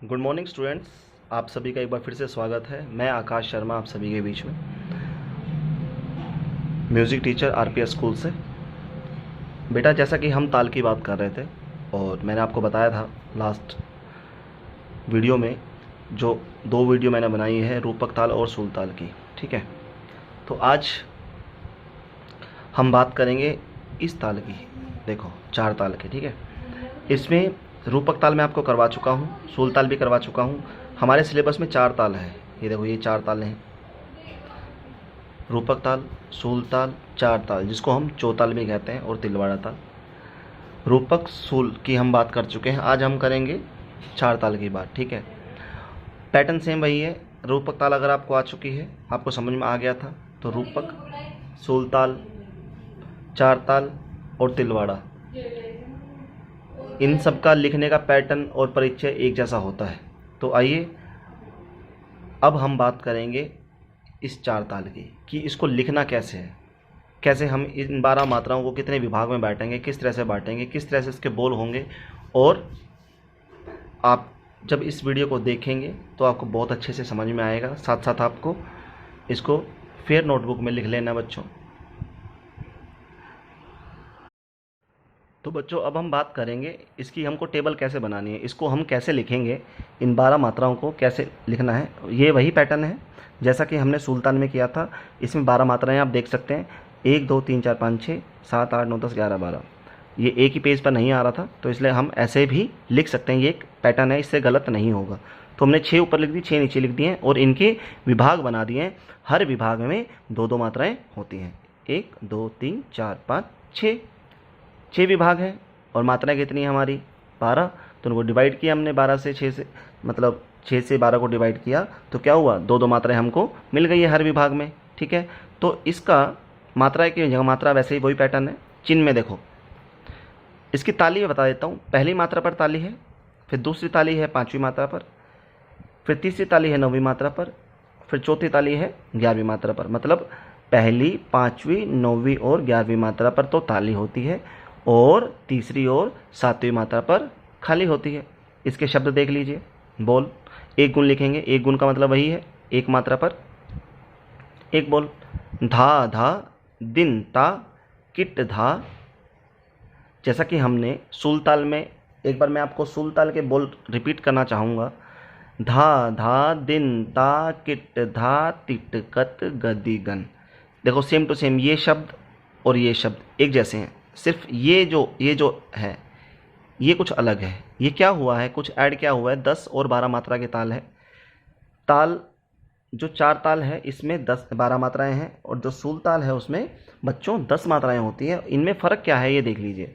Good morning students, आप सभी का एक बार फिर से स्वागत है। मैं आकाश शर्मा आप सभी के बीच में, म्यूज़िक टीचर आरपीएस स्कूल से। बेटा, जैसा कि हम ताल की बात कर रहे थे और मैंने आपको बताया था लास्ट वीडियो में, जो दो वीडियो मैंने बनाई है रूपक ताल और सूल ताल की, ठीक है। तो आज हम बात करेंगे इस ताल की। देखो, चार ताल की, ठीक है। इसमें रूपक ताल मैं आपको करवा चुका हूँ, सूल ताल भी करवा चुका हूँ। हमारे सिलेबस में चार ताल है। ये देखो, ये चार ताल हैं, रूपक ताल, सूल ताल, चार ताल, जिसको हम चौताल भी कहते हैं, और तिलवाड़ा ताल। रूपक सूल की हम बात कर चुके हैं, आज हम करेंगे चार ताल की बात, ठीक है। पैटर्न सेम वही है। रूपक ताल अगर आपको आ चुकी है, आपको समझ में आ गया था, तो रूपक, सूल ताल, चार ताल और तिलवाड़ा, इन सब का लिखने का पैटर्न और परिचय एक जैसा होता है। तो आइए अब हम बात करेंगे इस चार ताल की, कि इसको लिखना कैसे है, कैसे हम इन 12 मात्राओं को कितने विभाग में बांटेंगे, किस तरह से बांटेंगे, किस तरह से इसके बोल होंगे। और आप जब इस वीडियो को देखेंगे तो आपको बहुत अच्छे से समझ में आएगा। साथ साथ आपको इसको फेयर नोटबुक में लिख लेना बच्चों। तो बच्चों, अब हम बात करेंगे इसकी, हमको टेबल कैसे बनानी है, इसको हम कैसे लिखेंगे, इन 12 मात्राओं को कैसे लिखना है। ये वही पैटर्न है जैसा कि हमने सुल्तान में किया था। इसमें 12 मात्राएं आप देख सकते हैं, 1 2 3 4 5 6 7 8 9 10 11 12। ये एक ही पेज पर नहीं आ रहा था, तो इसलिए हम ऐसे भी लिख सकते हैं। ये एक पैटर्न है, इससे गलत नहीं होगा। तो हमने 6 ऊपर लिख दी, 6 नीचे लिख दिए हैं, और इनके विभाग बना दिए हैं। हर विभाग में दो दो मात्राएँ होती हैं। 1 2 3 4 5 6, 6 विभाग हैं, और मात्राएं कितनी है हमारी 12। तो उनको डिवाइड किया हमने 12 से 6 से, मतलब 6 से 12 को डिवाइड किया, तो क्या हुआ, दो दो मात्राएं हमको मिल गई है हर विभाग में, ठीक है। तो इसका मात्रा की जगह मात्रा वैसे ही वही पैटर्न है। चिन्ह में देखो, इसकी ताली मैं बता देता हूँ। पहली मात्रा पर ताली है, फिर दूसरी ताली है 5वीं मात्रा पर, फिर तीसरी ताली है 9वीं मात्रा पर, फिर चौथी ताली है 11वीं मात्रा पर। मतलब पहली, 5वीं, 9वीं और 11वीं मात्रा पर तो ताली होती है, और तीसरी और 7वीं मात्रा पर खाली होती है। इसके शब्द देख लीजिए। बोल, एक गुण लिखेंगे। एक गुण का मतलब वही है, एक मात्रा पर एक बोल। धा धा, दिन ता, किट धा। जैसा कि हमने सुलताल में, एक बार मैं आपको सुलताल के बोल रिपीट करना चाहूँगा। धा धा, दिन ता, किट धा, तिटकत गदिगन। देखो, सेम टू सेम ये शब्द और ये शब्द एक जैसे हैं, सिर्फ ये जो है ये कुछ अलग है। ये क्या हुआ है, कुछ ऐड क्या हुआ है, 10 और 12 मात्रा के ताल है। ताल जो चार ताल है इसमें 12 मात्राएं हैं, और जो सूल ताल है उसमें बच्चों 10 मात्राएं होती हैं। इनमें फ़र्क क्या है ये देख लीजिए।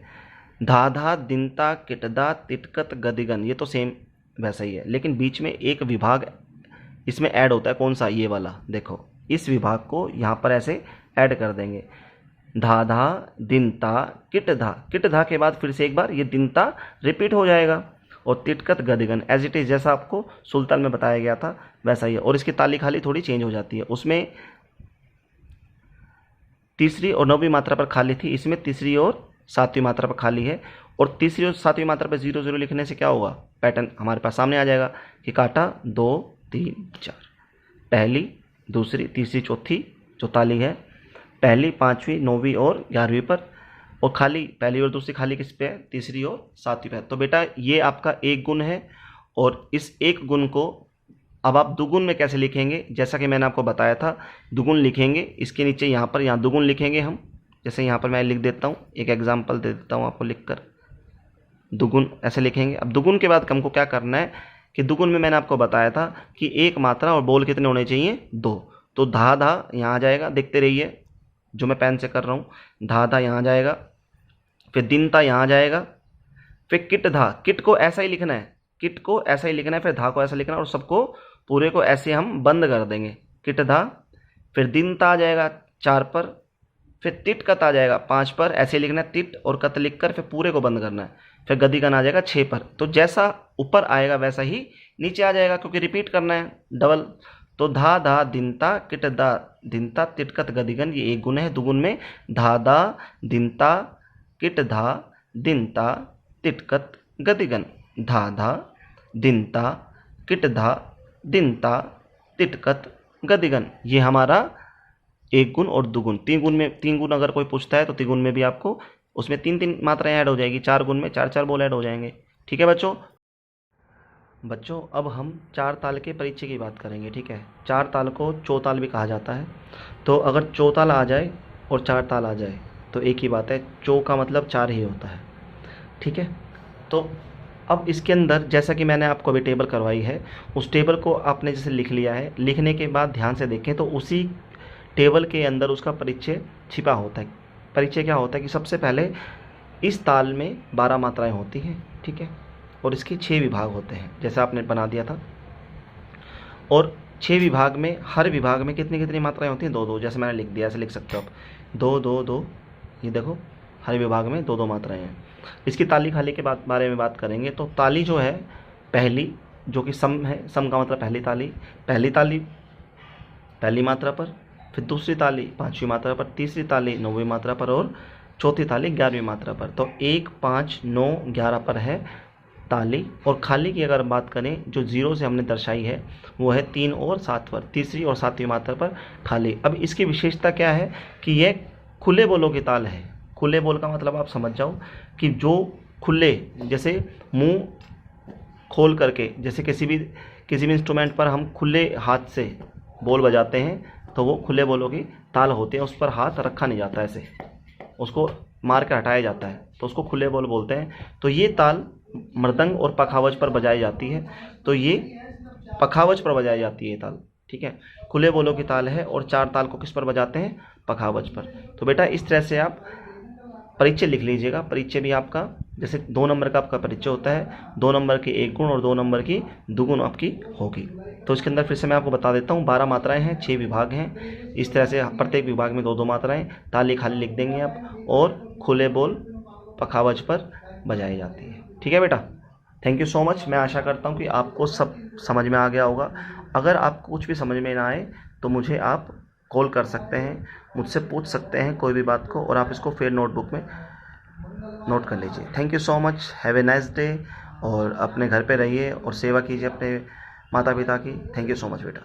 धाधा, दिनता, किटदा, तिटकत, गदिगन, ये तो सेम वैसा ही है, लेकिन बीच में एक विभाग इसमें ऐड होता है। कौन सा, ये वाला। देखो, इस विभाग को यहाँ पर ऐसे ऐड कर देंगे। धाधा, दिनता, किटधा। किटधा के बाद फिर से एक बार ये दिनता रिपीट हो जाएगा, और तिटकत गदिगन एज इट इज़, जैसा आपको सुल्तान में बताया गया था वैसा ही है। और इसकी ताली खाली थोड़ी चेंज हो जाती है। उसमें तीसरी और 9वीं मात्रा पर खाली थी, इसमें तीसरी और 7वीं मात्रा पर खाली है। और तीसरी और 7वीं मात्रा पर 0 0 लिखने से क्या होगा, पैटर्न हमारे पास सामने आ जाएगा कि काटा 2 3 4, पहली, दूसरी, तीसरी, चौथी जो ताली है, पहली, 5वीं, 9वीं और 11वीं पर, और खाली पहली और दूसरी खाली किस पे है, तीसरी और 7वीं पे। तो बेटा, ये आपका एक गुण है, और इस एक गुण को अब आप दुगुन में कैसे लिखेंगे, जैसा कि मैंने आपको बताया था। दुगुन लिखेंगे, इसके नीचे यहाँ दुगुन लिखेंगे हम। जैसे यहाँ पर मैं लिख देता हूँ, एक एग्जाम्पल दे देता हूँ आपको लिखकर। दुगुन ऐसे लिखेंगे। अब दुगुन के बाद हमको क्या करना है कि दुगुन में मैंने आपको बताया था कि एक मात्रा और बोल कितने होने चाहिए, 2। तो धा धा यहाँ आ जाएगा, देखते रहिए जो मैं पेन से कर रहा हूँ। धा धा यहाँ आ जाएगा, फिर दिनता यहाँ आ जाएगा, फिर किट धा। किट को ऐसा ही लिखना है, किट को ऐसा ही लिखना है, फिर धा को ऐसा लिखना है, और सबको पूरे को ऐसे हम बंद कर देंगे। किट धा, फिर दिनता आ जाएगा 4 पर, फिर तिटकत आ जाएगा 5 पर, ऐसे लिखना है, तिट और कत लिखकर फिर पूरे को बंद करना है। फिर गदिगन आ जाएगा 6 पर। तो जैसा ऊपर आएगा वैसा ही नीचे आ जाएगा, क्योंकि रिपीट करना है डबल। तो धा धा, दिनता, किट दा, दिनता, तिटकत, गदिगन, ये एक गुण है। दुगुन में धा धा, दिनता, किट धा, दिनता, तिटकत, गदिगन। धा धा, दिनता, किट धा दिन ता तिटकत गदिगन। ये हमारा एक गुण और दुगुण, तीन गुण अगर कोई पूछता है तो तिगुन में भी आपको उसमें तीन तीन मात्राएं ऐड हो जाएगी, 4 गुण में चार चार बोल ऐड हो जाएंगे। ठीक है बच्चों अब हम चार ताल के परिचय की बात करेंगे। ठीक है, चार ताल को चौताल भी कहा जाता है। तो अगर चौताल आ जाए और चार ताल आ जाए तो एक ही बात है, चौ का मतलब चार ही होता है। ठीक है, तो अब इसके अंदर जैसा कि मैंने आपको अभी टेबल करवाई है, उस टेबल को आपने जैसे लिख लिया है, लिखने के बाद ध्यान से देखें तो उसी टेबल के अंदर उसका परिचय छिपा होता है। परिचय क्या होता है कि सबसे पहले इस ताल में 12 मात्राएं होती हैं। ठीक है, और इसके 6 विभाग होते हैं जैसा आपने बना दिया था। और 6 विभाग में हर विभाग में कितनी कितनी मात्राएं होती हैं, 2-2, जैसे मैंने लिख दिया, ऐसे लिख सकते हो आप, 2-2-2। ये देखो हर विभाग में 2-2 मात्राएं हैं। इसकी ताली खाली के बारे में बात करेंगे तो ताली जो है पहली, जो कि सम है, सम का मतलब पहली ताली पहली मात्रा पर, फिर दूसरी ताली 5वीं मात्रा पर, तीसरी ताली 9वीं मात्रा पर और चौथी ताली 11वीं मात्रा पर। तो 1, 5, 9, 11 पर है ताली। और खाली की अगर बात करें, जो 0 से हमने दर्शाई है वो है 3 और 7 पर, तीसरी और 7वीं मात्रा पर खाली। अब इसकी विशेषता क्या है कि यह खुले बोलों की ताल है। खुले बोल का मतलब आप समझ जाओ कि जो खुले, जैसे मुंह खोल करके, जैसे किसी भी इंस्ट्रूमेंट पर हम खुले हाथ से बोल बजाते हैं तो वो खुले बोलों की ताल होती है। उस पर हाथ रखा नहीं जाता, ऐसे उसको मार कर हटाया जाता है, तो उसको खुले बोल बोलते हैं। तो ये ताल मृदंग और पखावज पर बजाई जाती है। तो ये पखावज पर बजाई जाती है ये ताल। ठीक है, खुले बोलों की ताल है। और चार ताल को किस पर बजाते हैं, पखावज पर। तो बेटा इस तरह से आप परिचय लिख लीजिएगा। परिचय भी आपका जैसे 2 नंबर का आपका परिचय होता है, 2 नंबर की 1 गुण और 2 नंबर की दुगुण आपकी होगी। तो इसके अंदर फिर से मैं आपको बता देता हूँ, 12 मात्राएं हैं, 6 विभाग हैं। इस तरह से प्रत्येक विभाग में 2-2 मात्राएं, ताली खाली लिख देंगे आप, और खुले बोल पखावज पर बजाई जाती है। ठीक है बेटा, थैंक यू सो मच। मैं आशा करता हूँ कि आपको सब समझ में आ गया होगा। अगर आपको कुछ भी समझ में ना आए तो मुझे आप कॉल कर सकते हैं, मुझसे पूछ सकते हैं कोई भी बात को, और आप इसको फिर नोटबुक में नोट कर लीजिए। Thank you so much, have a nice day. और अपने घर पे रहिए और सेवा कीजिए अपने माता पिता की। थैंक यू सो मच बेटा।